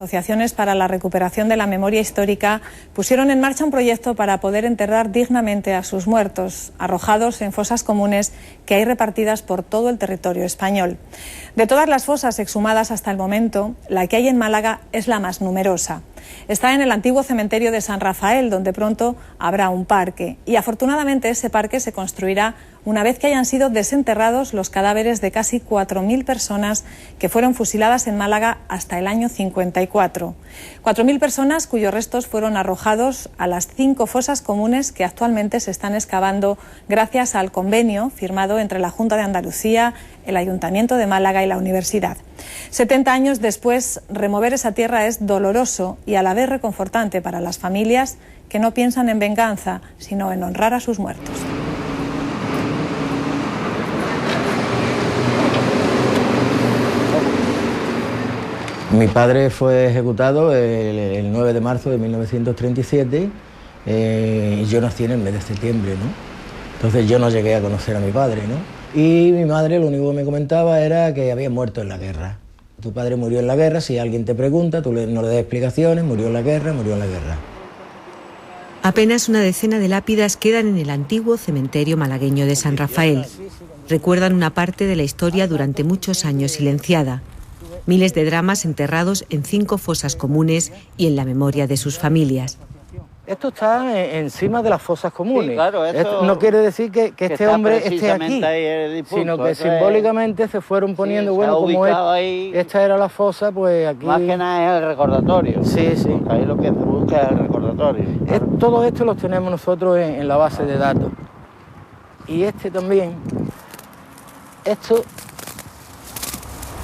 Asociaciones para la recuperación de la memoria histórica pusieron en marcha un proyecto para poder enterrar dignamente a sus muertos, arrojados en fosas comunes que hay repartidas por todo el territorio español. De todas las fosas exhumadas hasta el momento, la que hay en Málaga es la más numerosa. Está en el antiguo cementerio de San Rafael, donde pronto habrá un parque. Y afortunadamente ese parque se construirá una vez que hayan sido desenterrados los cadáveres de casi 4.000 personas que fueron fusiladas en Málaga hasta el año 54. 4.000 personas cuyos restos fueron arrojados a las 5 fosas comunes que actualmente se están excavando gracias al convenio firmado entre la Junta de Andalucía, el Ayuntamiento de Málaga y la Universidad. 70 años después, remover esa tierra es doloroso y a la vez reconfortante para las familias que no piensan en venganza, sino en honrar a sus muertos. Mi padre fue ejecutado el 9 de marzo de 1937 y yo nací en el mes de septiembre, ¿no? Entonces yo no llegué a conocer a mi padre, ¿no? Y mi madre lo único que me comentaba era que había muerto en la guerra. Tu padre murió en la guerra, si alguien te pregunta, tú no le das explicaciones, murió en la guerra, murió en la guerra. Apenas una decena de lápidas quedan en el antiguo cementerio malagueño de San Rafael. Recuerdan una parte de la historia durante muchos años silenciada. Miles de dramas enterrados en 5 fosas comunes y en la memoria de sus familias. Esto está encima de las fosas comunes. Sí, claro, esto no quiere decir que este hombre esté aquí, sino que simbólicamente se fueron poniendo, bueno, como esta era la fosa, pues aquí... Más que nada es el recordatorio. Sí, sí. Ahí lo que se busca es el recordatorio. Todo esto lo tenemos nosotros en la base de datos. Y este también, esto...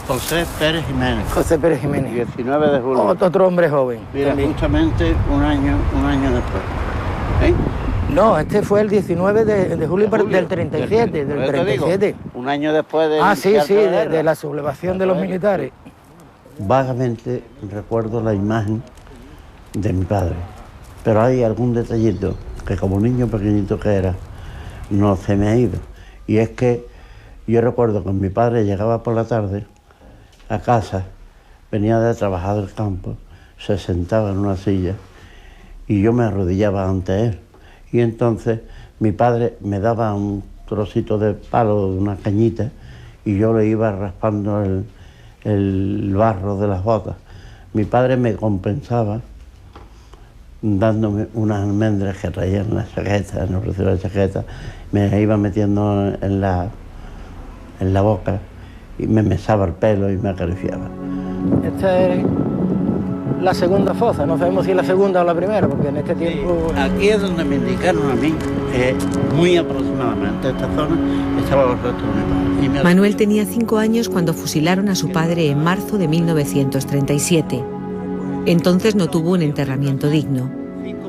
José Pérez Jiménez. José Pérez Jiménez. 19 de julio. Otro hombre joven. Mira, también. justamente un año después. ¿Eh? No, este fue el 19 de julio del 37. Del 37. Digo, un año después de... Sí, de la sublevación de los militares. Vagamente recuerdo la imagen de mi padre, pero hay algún detallito que como niño pequeñito que era, no se me ha ido. Y es que yo recuerdo que mi padre llegaba por la tarde a casa, venía de trabajar del campo, se sentaba en una silla y yo me arrodillaba ante él. Y entonces mi padre me daba un trocito de palo de una cañita y yo le iba raspando el barro de las botas. Mi padre me compensaba dándome unas almendras que traía en la chaqueta, en el precio de la chaqueta, me iba metiendo en la boca y me mesaba el pelo y me acariciaba. Esta es la segunda fosa, no sabemos si es la segunda o la primera, porque en este tiempo... Sí, aquí es donde me indicaron a mí, muy aproximadamente esta zona, estaba los restos de mi padre. Manuel tenía 5 años cuando fusilaron a su padre en marzo de 1937. Entonces no tuvo un enterramiento digno.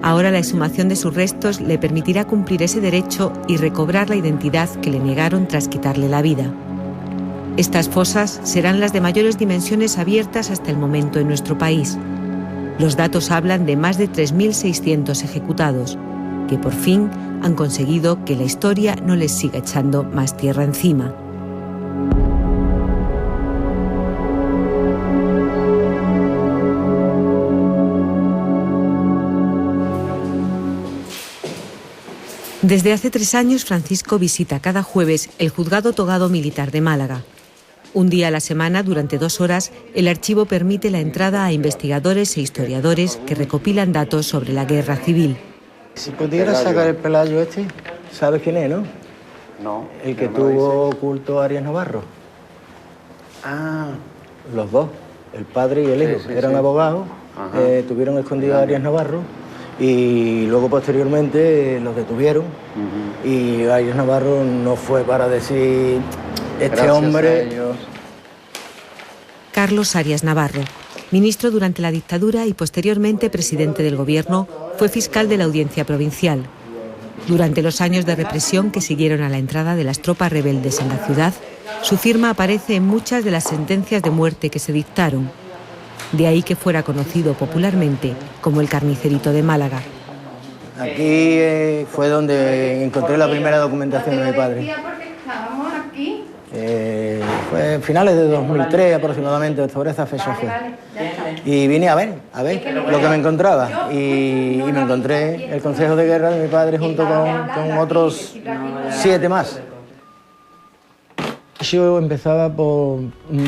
Ahora la exhumación de sus restos le permitirá cumplir ese derecho y recobrar la identidad que le negaron tras quitarle la vida. Estas fosas serán las de mayores dimensiones abiertas hasta el momento en nuestro país. Los datos hablan de más de 3.600 ejecutados, que por fin han conseguido que la historia no les siga echando más tierra encima. Desde hace 3 años, Francisco visita cada jueves el Juzgado Togado Militar de Málaga. Un día a la semana, durante 2 horas, el archivo permite la entrada a investigadores e historiadores que recopilan datos sobre la guerra civil. Si pudieras sacar el Pelayo este, ¿sabes quién es, no? No. El que tuvo oculto a Arias Navarro. Ah. Los dos, el padre y el hijo, eran abogados, tuvieron escondido a Arias Navarro y luego posteriormente los detuvieron y Arias Navarro no fue para decir... Este hombre... Carlos Arias Navarro, ministro durante la dictadura y posteriormente presidente del gobierno, fue fiscal de la Audiencia Provincial. Durante los años de represión que siguieron a la entrada de las tropas rebeldes en la ciudad, su firma aparece en muchas de las sentencias de muerte que se dictaron. De ahí que fuera conocido popularmente como el Carnicerito de Málaga. Aquí fue donde encontré la primera documentación de mi padre. Fue finales de 2003 aproximadamente, sobre esa fecha fue. Y vine a ver lo que me encontraba. Y me encontré el consejo de guerra de mi padre junto con otros 7 más. Yo empezaba por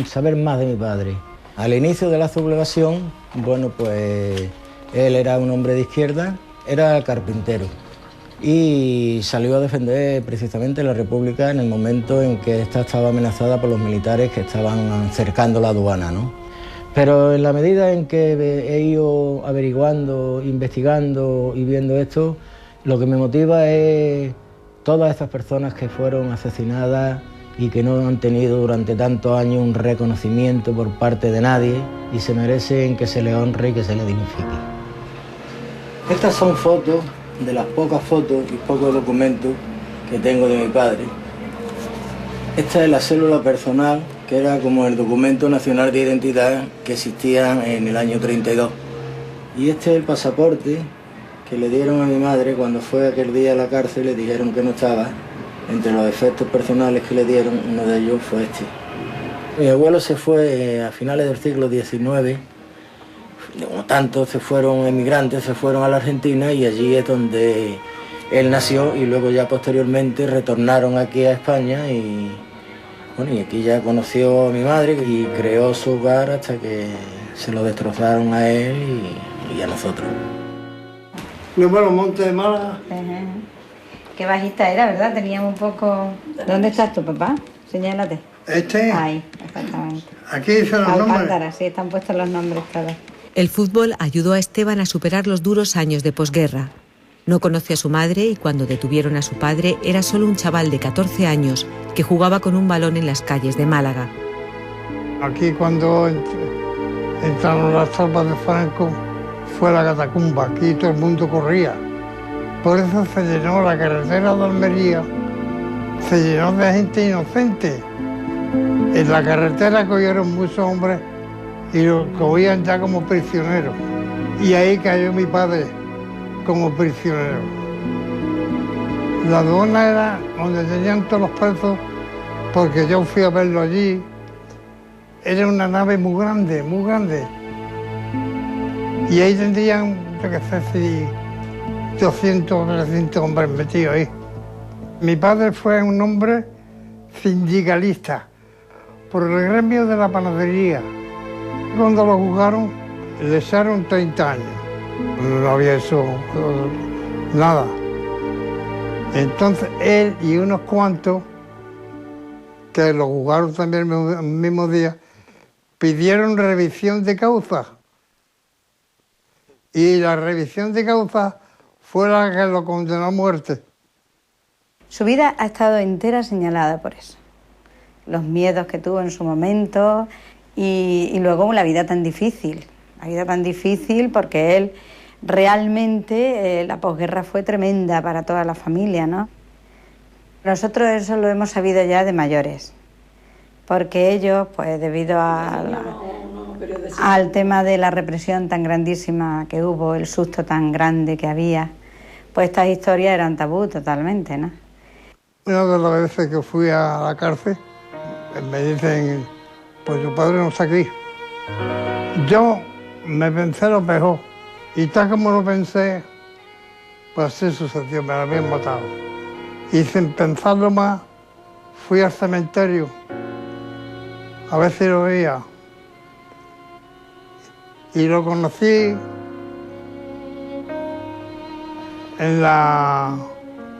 saber más de mi padre. Al inicio de la sublevación, bueno, pues él era un hombre de izquierda, era carpintero y salió a defender precisamente la República en el momento en que esta estaba amenazada por los militares que estaban cercando la aduana, ¿no? Pero en la medida en que he ido averiguando, investigando y viendo esto, lo que me motiva es todas estas personas que fueron asesinadas y que no han tenido durante tantos años un reconocimiento por parte de nadie y se merecen que se les honre y que se les dignifique. Estas son fotos de las pocas fotos y pocos documentos que tengo de mi padre. Esta es la célula personal, que era como el documento nacional de identidad que existía en el año 32. Y este es el pasaporte que le dieron a mi madre cuando fue aquel día a la cárcel, le dijeron que no estaba. Entre los efectos personales que le dieron, uno de ellos fue este. Mi abuelo se fue a finales del siglo XIX, como tantos se fueron emigrantes, se fueron a la Argentina y allí es donde él nació y luego ya posteriormente retornaron aquí a España y, bueno, y aquí ya conoció a mi madre y creó su hogar hasta que se lo destrozaron a él y a nosotros. Nos vamos a Monte de Málaga. Qué bajita era, ¿verdad? Teníamos un poco... ¿Dónde estás tú, papá? Señálate. ¿Este? Ahí, exactamente. Aquí dicen los nombres. Alcántara, sí, están puestos los nombres todos. El fútbol ayudó a Esteban a superar los duros años de posguerra. No conoció a su madre y cuando detuvieron a su padre era solo un chaval de 14 años que jugaba con un balón en las calles de Málaga. Aquí cuando entraron las tropas de Franco fue la catacumba, aquí todo el mundo corría. Por eso se llenó la carretera de Almería, se llenó de gente inocente. En la carretera cogieron muchos hombres y los cogían ya como prisioneros. Y ahí cayó mi padre como prisionero. La aduana era donde tenían todos los presos, porque yo fui a verlo allí. Era una nave muy grande, muy grande. Y ahí tendrían, yo qué sé, si 200 o 300 hombres metidos ahí. Mi padre fue un hombre sindicalista por el gremio de la panadería. Cuando lo juzgaron, le echaron 30 años. No había hecho nada. Entonces él y unos cuantos, que lo juzgaron también el mismo día, pidieron revisión de causa. Y la revisión de causa fue la que lo condenó a muerte. Su vida ha estado entera señalada por eso. Los miedos que tuvo en su momento y luego la vida tan difícil. La vida tan difícil porque él realmente, la posguerra fue tremenda para toda la familia, ¿no? Nosotros eso lo hemos sabido ya de mayores. Porque ellos, pues debido al tema de la represión tan grandísima que hubo, el susto tan grande que había, pues estas historias eran tabú totalmente, ¿no? Una de las veces que fui a la cárcel, me dicen, pues tu padre no está aquí. Yo me pensé lo mejor, y tal como lo pensé, pues así sucedió, me lo habían matado. Y sin pensarlo más, fui al cementerio, a ver si lo veía. Y lo conocí en la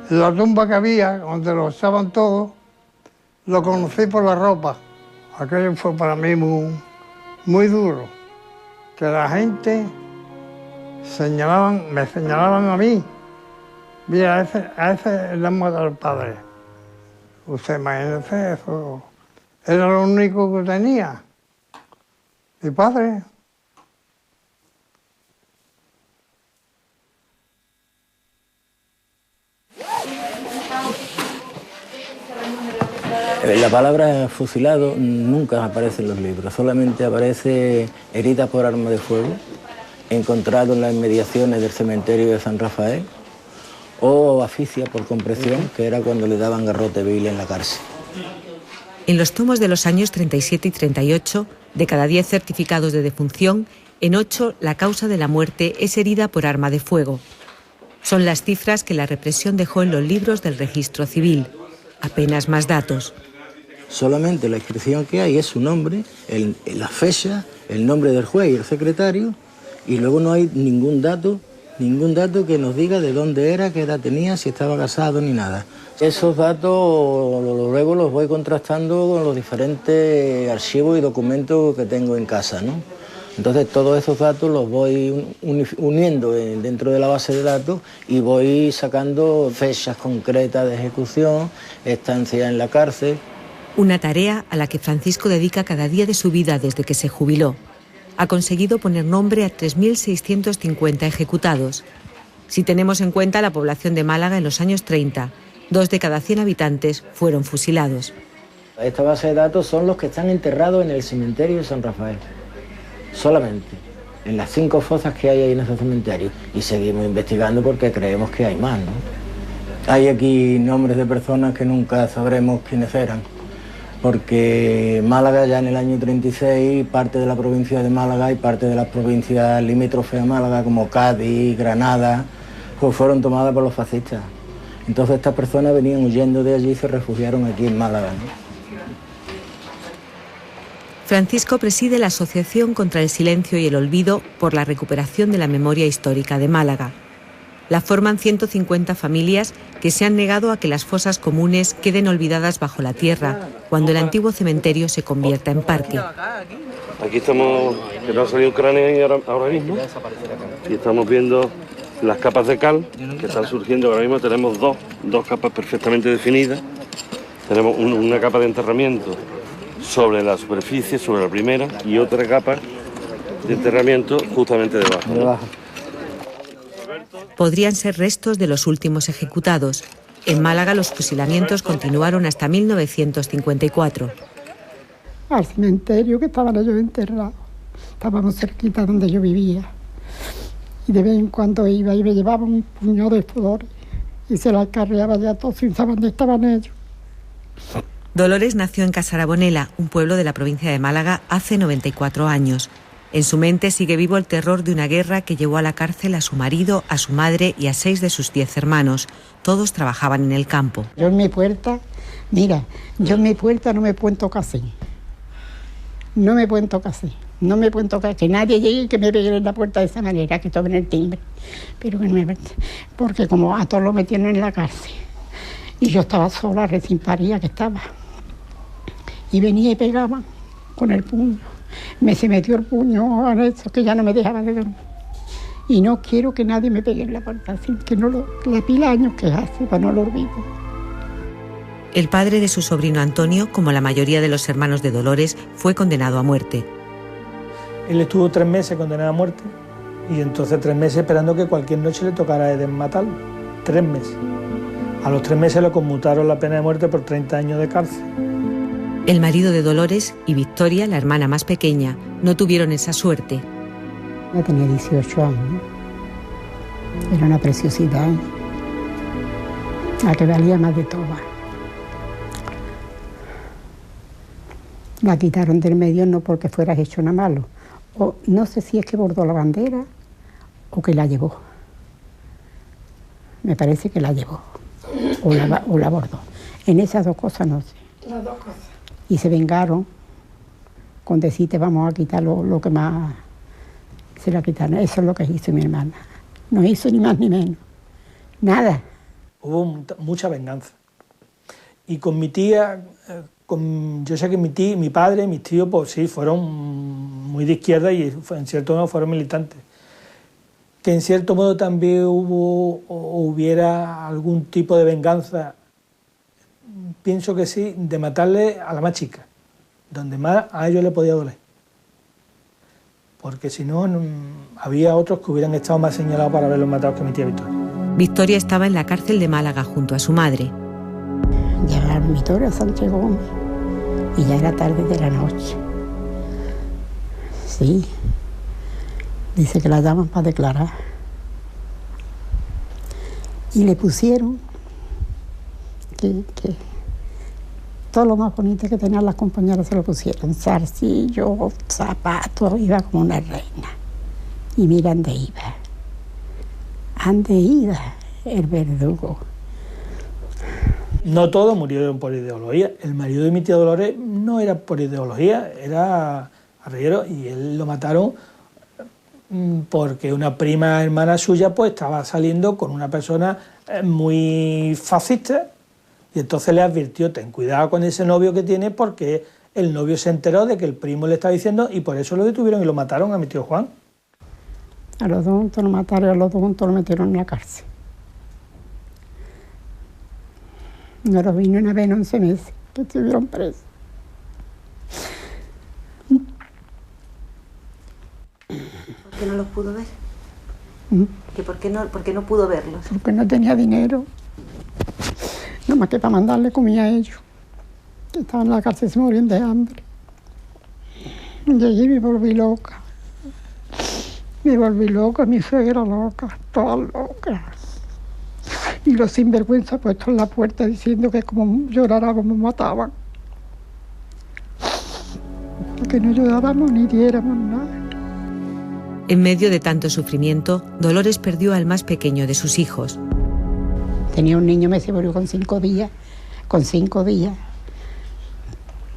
tumba que había, donde lo echaban todos, lo conocí por la ropa. Aquello fue para mí muy duro, que la gente me señalaban a mí. Mira, a ese le han matado al padre. Usted imagínese eso. Era lo único que tenía. Mi padre. La palabra fusilado nunca aparece en los libros, solamente aparece heridas por arma de fuego, encontrado en las inmediaciones del cementerio de San Rafael, o asfixia por compresión, que era cuando le daban garrote vil en la cárcel. En los tomos de los años 37 y 38, de cada 10 certificados de defunción, en 8 la causa de la muerte es herida por arma de fuego. Son las cifras que la represión dejó en los libros del registro civil. Apenas más datos. Solamente la inscripción que hay es su nombre, la fecha, el nombre del juez y el secretario, y luego no hay ningún dato que nos diga de dónde era, qué edad tenía, si estaba casado ni nada. Esos datos luego los voy contrastando con los diferentes archivos y documentos que tengo en casa, ¿no? Entonces todos esos datos los voy uniendo dentro de la base de datos y voy sacando fechas concretas de ejecución, estancia en la cárcel. Una tarea a la que Francisco dedica cada día de su vida desde que se jubiló. Ha conseguido poner nombre a 3.650 ejecutados. Si tenemos en cuenta la población de Málaga en los años 30, 2 de cada 100 habitantes fueron fusilados. Esta base de datos son los que están enterrados en el cementerio de San Rafael. Solamente, en las 5 fosas que hay ahí en ese cementerio. Y seguimos investigando porque creemos que hay más, ¿no? Hay aquí nombres de personas que nunca sabremos quiénes eran. Porque Málaga ya en el año 36, parte de la provincia de Málaga y parte de las provincias limítrofes a Málaga, como Cádiz, Granada, pues fueron tomadas por los fascistas. Entonces estas personas venían huyendo de allí y se refugiaron aquí en Málaga, ¿no? Francisco preside la Asociación contra el Silencio y el Olvido por la recuperación de la memoria histórica de Málaga. La forman 150 familias que se han negado a que las fosas comunes queden olvidadas bajo la tierra cuando el antiguo cementerio se convierta en parque. Aquí estamos, que no ha salido un cráneo ahora mismo, y estamos viendo las capas de cal que están surgiendo ahora mismo. Tenemos dos capas perfectamente definidas. Tenemos una capa de enterramiento sobre la superficie, sobre la primera, y otra capa de enterramiento justamente debajo, ¿no? Podrían ser restos de los últimos ejecutados. En Málaga los fusilamientos continuaron hasta 1954. Al cementerio que estaban ellos enterrados. Estábamos cerquita donde yo vivía. Y de vez en cuando iba y me llevaba un puñado de flores y se las carreaba ya todos sin saber dónde estaban ellos. Dolores nació en Casarabonela, un pueblo de la provincia de Málaga, hace 94 años. En su mente sigue vivo el terror de una guerra que llevó a la cárcel a su marido, a su madre y a 6 de sus 10 hermanos. Todos trabajaban en el campo. Yo en mi puerta, mira, yo en mi puerta no me pueden tocar así. No me pueden tocar así. No me pueden tocar, que nadie llegue y que me pegue en la puerta de esa manera, que tomen el timbre. Pero que no me... Porque como a todos lo metieron en la cárcel. Y yo estaba sola, recién parida que estaba. Y venía y pegaba con el puño. Se metió el puño a eso, que ya no me dejaba de dormir. Y no quiero que nadie me pegue en la puerta, así que la pila años que hace, para no lo olvido. El padre de su sobrino Antonio, como la mayoría de los hermanos de Dolores, fue condenado a muerte. Él estuvo 3 meses condenado a muerte y entonces 3 meses esperando que cualquier noche le tocara a Eden matarlo. 3 meses. A los 3 meses le conmutaron la pena de muerte por 30 años de cárcel. El marido de Dolores y Victoria, la hermana más pequeña, no tuvieron esa suerte. Ya tenía 18 años. Era una preciosidad. La que valía más de todas. La quitaron del medio no porque fuera hecho nada malo. O no sé si es que bordó la bandera o que la llevó. Me parece que la llevó. O la bordó. En esas 2 cosas no sé. Las 2 cosas. Y se vengaron con decirte vamos a quitar lo que más se la quitaron. Eso es lo que hizo mi hermana. No hizo ni más ni menos. Nada. Hubo mucha venganza. Y con mi tía, yo sé que mi padre y mis tíos, pues sí, fueron muy de izquierda y en cierto modo fueron militantes. Que en cierto modo también hubiera algún tipo de venganza. Pienso que sí, de matarle a la más chica, donde más a ellos le podía doler. Porque si no, había otros que hubieran estado más señalados para haberlos matado que mi tía Victoria. Victoria estaba en la cárcel de Málaga junto a su madre. Llegaron Victoria Sánchez Gómez y ya era tarde de la noche. Sí, dice que la llaman para declarar. Y le pusieron que todo lo más bonito que tenían las compañeras se lo pusieron, zarcillos, zapatos, iba como una reina. Y mira dónde iba el verdugo. No todos murieron por ideología. El marido de mi tía Dolores no era por ideología, era arriero, y él lo mataron porque una prima hermana suya pues estaba saliendo con una persona muy fascista, y entonces le advirtió: ten cuidado con ese novio que tiene, porque el novio se enteró de que el primo le estaba diciendo, y por eso lo detuvieron y lo mataron a mi tío Juan. A los dos juntos lo mataron y a los dos juntos lo metieron en la cárcel. No lo vino una vez en 11 meses que estuvieron presos. ¿Por qué no los pudo ver? ¿Por qué no pudo verlos? Porque no tenía dinero. Nada más que para mandarle comida a ellos, que estaban en la cárcel y se morían de hambre. Y allí me volví loca. Mi suegra loca, toda loca. Y los sinvergüenza puestos en la puerta diciendo que como lloráramos mataban. Que no llorábamos ni diéramos nada. En medio de tanto sufrimiento, Dolores perdió al más pequeño de sus hijos. Tenía un niño que se murió con 5 días,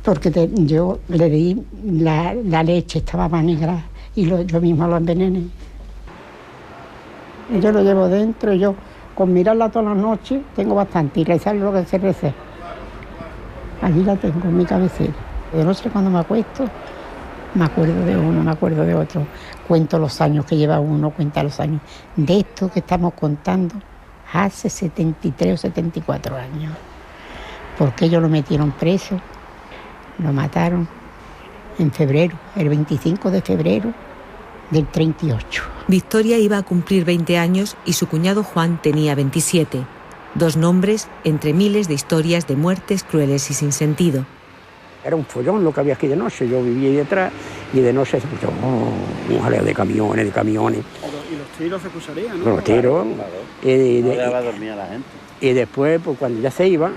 porque yo le di la leche, estaba más negra, y yo misma lo envenené. Y yo lo llevo dentro, yo con mirarla todas las noches tengo bastante, y rezar lo que se reza. Allí la tengo en mi cabecera. De noche cuando me acuesto, me acuerdo de uno, me acuerdo de otro. Cuento los años que lleva uno, cuenta los años. De esto que estamos contando, hace 73 o 74 años. Porque ellos lo metieron preso, lo mataron en febrero, el 25 de febrero del 38. Victoria iba a cumplir 20 años y su cuñado Juan tenía 27. 2 nombres entre miles de historias de muertes crueles y sin sentido. Era un follón lo que había aquí de noche. Yo vivía ahí detrás y de noche se escuchaba un jaleo de camiones. ¿Y los tiros se escucharían, no? Los tiros. No dejaba dormir a la gente. Y después, pues cuando ya se iba,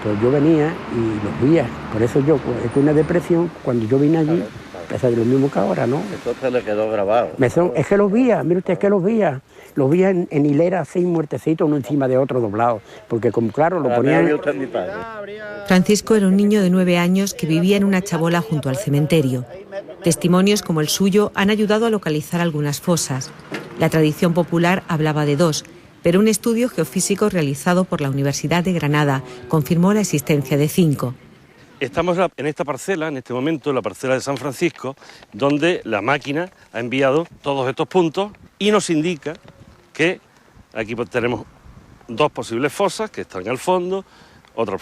pues yo venía y los veía. Por eso yo, pues, con una depresión, cuando yo vine allí, empecé de lo mismo que ahora, ¿no? Entonces le quedó grabado. Es que los veía, mire usted, es que los veía. Los veía en hilera, 6 muertecitos, uno encima de otro doblado. Porque, como claro, lo ponían. Francisco era un niño de 9 años que vivía en una chabola junto al cementerio. Testimonios como el suyo han ayudado a localizar algunas fosas. La tradición popular hablaba de 2, pero un estudio geofísico realizado por la Universidad de Granada confirmó la existencia de 5. Estamos en esta parcela, en este momento, la parcela de San Francisco, donde la máquina ha enviado todos estos puntos y nos indica que aquí tenemos 2 posibles fosas que están al fondo, otra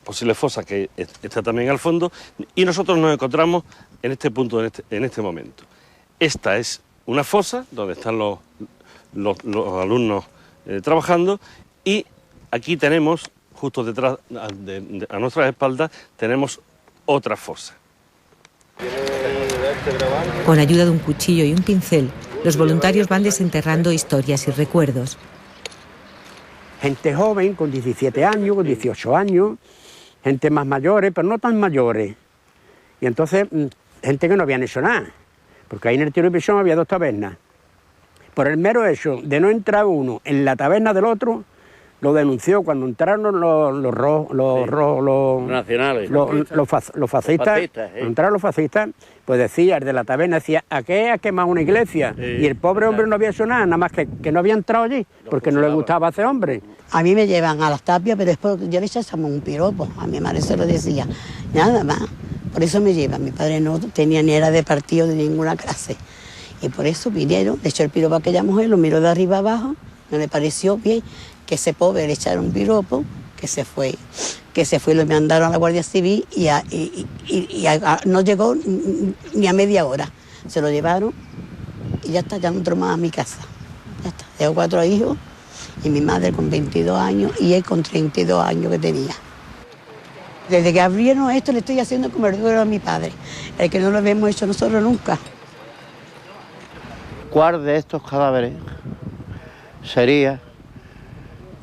posible fosa que está también al fondo, y nosotros nos encontramos en este punto, en este momento. Esta es una fosa donde están los alumnos trabajando, y aquí tenemos, justo detrás, a nuestras espaldas, tenemos otra fosa. Con ayuda de un cuchillo y un pincel, los voluntarios van desenterrando historias y recuerdos. Gente joven, con 17 años, con 18 años, gente más mayores, pero no tan mayores. Y entonces, gente que no habían hecho nada, porque ahí en el Tiro y Pichón había 2 tabernas. Por el mero hecho de no entrar uno en la taberna del otro, lo denunció cuando entraron los nacionales, los fascistas, entraron los fascistas, pues decía, el de la taberna decía, ¿a qué ha quemado una iglesia? Sí. Y el pobre hombre no había hecho nada más que no había entrado allí, porque no le gustaba a ese hombre. A mí me llevan a las tapias, pero después yo le echaba un piropo, a mi madre se lo decía, nada más, por eso me llevan. Mi padre no tenía ni era de partido de ninguna clase, y por eso vinieron, le echó el piropo a aquella mujer, lo miró de arriba abajo, no le pareció bien que ese pobre le echara un piropo, que se fue, lo mandaron a la Guardia Civil y no llegó ni a media hora. Se lo llevaron y ya está, ya no entró más a mi casa. Ya está, tengo 4 hijos y mi madre con 22 años y él con 32 años que tenía. Desde que abrieron esto le estoy haciendo como el duelo a mi padre, el que no lo habíamos hecho nosotros nunca. ¿Cuál de estos cadáveres sería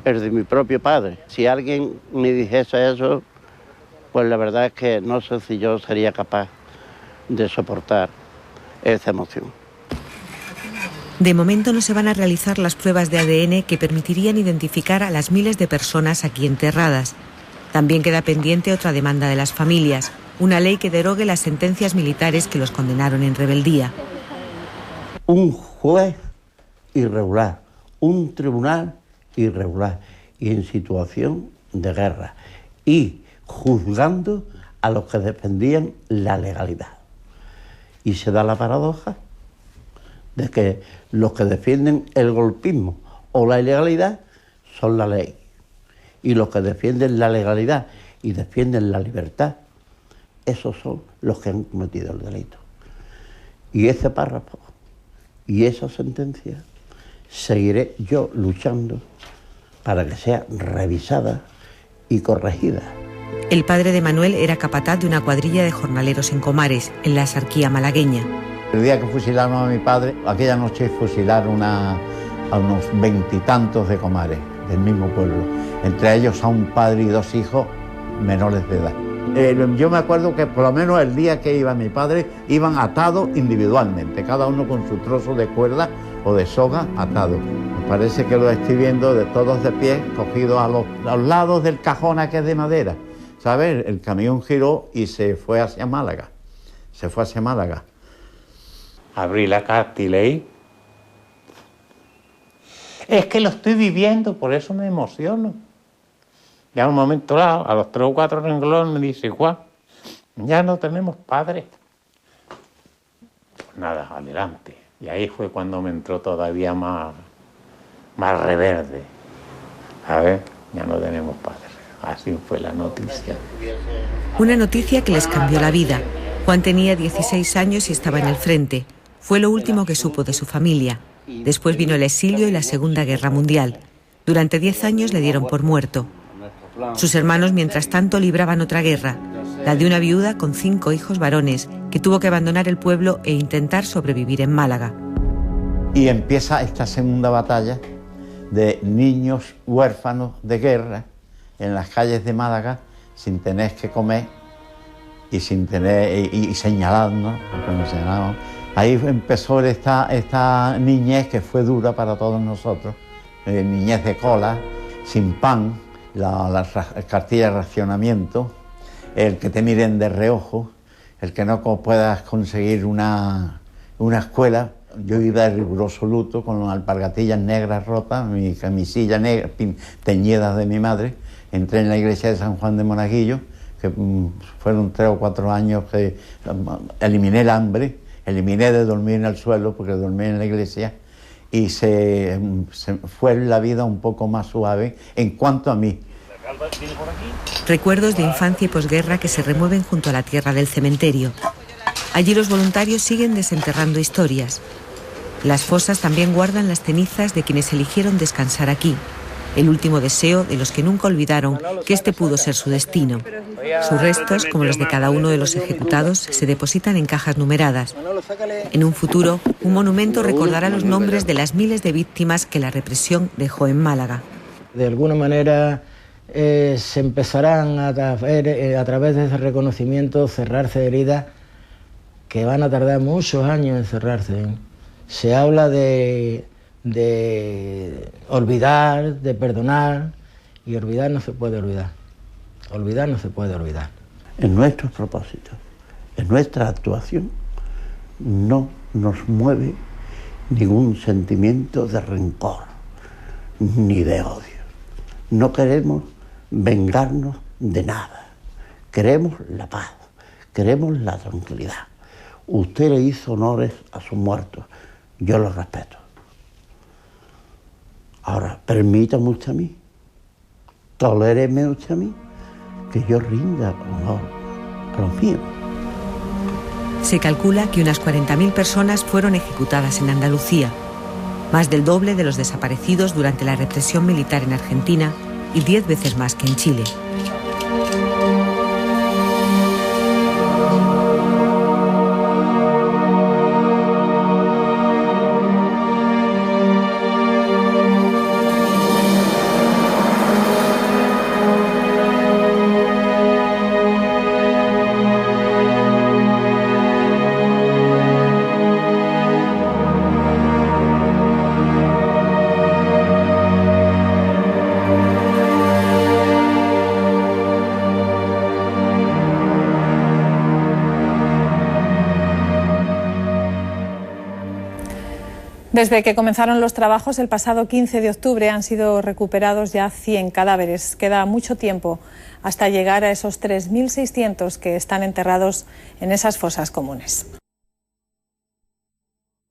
el de mi propio padre? Si alguien me dijese eso, pues la verdad es que no sé si yo sería capaz de soportar esa emoción. De momento no se van a realizar las pruebas de ADN que permitirían identificar a las miles de personas aquí enterradas. También queda pendiente otra demanda de las familias, una ley que derogue las sentencias militares que los condenaron en rebeldía. Un juez irregular, un tribunal irregular y en situación de guerra y juzgando a los que defendían la legalidad. Y se da la paradoja de que los que defienden el golpismo o la ilegalidad son la ley y los que defienden la legalidad y defienden la libertad, esos son los que han cometido el delito. Y ese párrafo y esa sentencia seguiré yo luchando para que sea revisada y corregida. El padre de Manuel era capataz de una cuadrilla de jornaleros en Comares, en la Axarquía malagueña. El día que fusilaron a mi padre, aquella noche fusilaron a unos 20 y tantos de Comares, del mismo pueblo. Entre ellos a un padre y 2 hijos menores de edad. Yo me acuerdo que por lo menos el día que iba mi padre, iban atados individualmente, cada uno con su trozo de cuerda o de soga atado. Me parece que lo estoy viendo de todos de pie, cogidos a los lados del cajón que es de madera. ¿Sabes? El camión giró y se fue hacia Málaga. Se fue hacia Málaga. Abrí la carta y leí. Es que lo estoy viviendo, por eso me emociono. Ya a un momento dado, a los 3 o 4 renglones me dice, Juan, ya no tenemos padre. Pues nada, adelante. Y ahí fue cuando me entró todavía más reverde. A ver, ya no tenemos padre. Así fue la noticia. Una noticia que les cambió la vida. Juan tenía 16 años y estaba en el frente. Fue lo último que supo de su familia. Después vino el exilio y la Segunda Guerra Mundial. Durante 10 años le dieron por muerto. Sus hermanos, mientras tanto, libraban otra guerra, la de una viuda con 5 hijos varones, que tuvo que abandonar el pueblo e intentar sobrevivir en Málaga. Y empieza esta segunda batalla de niños huérfanos de guerra en las calles de Málaga, sin tener que comer y sin tener y señalando, porque nos señalaban. Ahí empezó esta niñez que fue dura para todos nosotros, niñez de cola, sin pan, la cartilla de racionamiento, el que te miren de reojo, el que no puedas conseguir una escuela. Yo iba de riguroso luto con las alpargatillas negras rotas, mi camisilla negra teñida de mi madre. Entré en la iglesia de San Juan de Monaguillo, que fueron 3 o 4 años que eliminé el hambre, eliminé de dormir en el suelo porque dormí en la iglesia y se fue la vida un poco más suave en cuanto a mí. Recuerdos de infancia y posguerra que se remueven junto a la tierra del cementerio. Allí los voluntarios siguen desenterrando historias. Las fosas también guardan las cenizas de quienes eligieron descansar aquí. El último deseo de los que nunca olvidaron que este pudo ser su destino. Sus restos, como los de cada uno de los ejecutados, se depositan en cajas numeradas. En un futuro, un monumento recordará los nombres de las miles de víctimas que la represión dejó en Málaga. De alguna manera se empezarán a través de ese reconocimiento cerrarse heridas que van a tardar muchos años en cerrarse. Se habla de olvidar, de perdonar, y olvidar no se puede olvidar. Olvidar no se puede olvidar. En nuestros propósitos, en nuestra actuación, no nos mueve ningún sentimiento de rencor ni de odio. No queremos vengarnos de nada. Queremos la paz, queremos la tranquilidad. Usted le hizo honores a sus muertos, yo los respeto. Ahora, permítame usted a mí, toléreme usted a mí, que yo rinda honor a los míos. Se calcula que unas 40.000 personas fueron ejecutadas en Andalucía, más del doble de los desaparecidos durante la represión militar en Argentina y 10 veces más que en Chile. Desde que comenzaron los trabajos el pasado 15 de octubre han sido recuperados ya 100 cadáveres. Queda mucho tiempo hasta llegar a esos 3.600 que están enterrados en esas fosas comunes.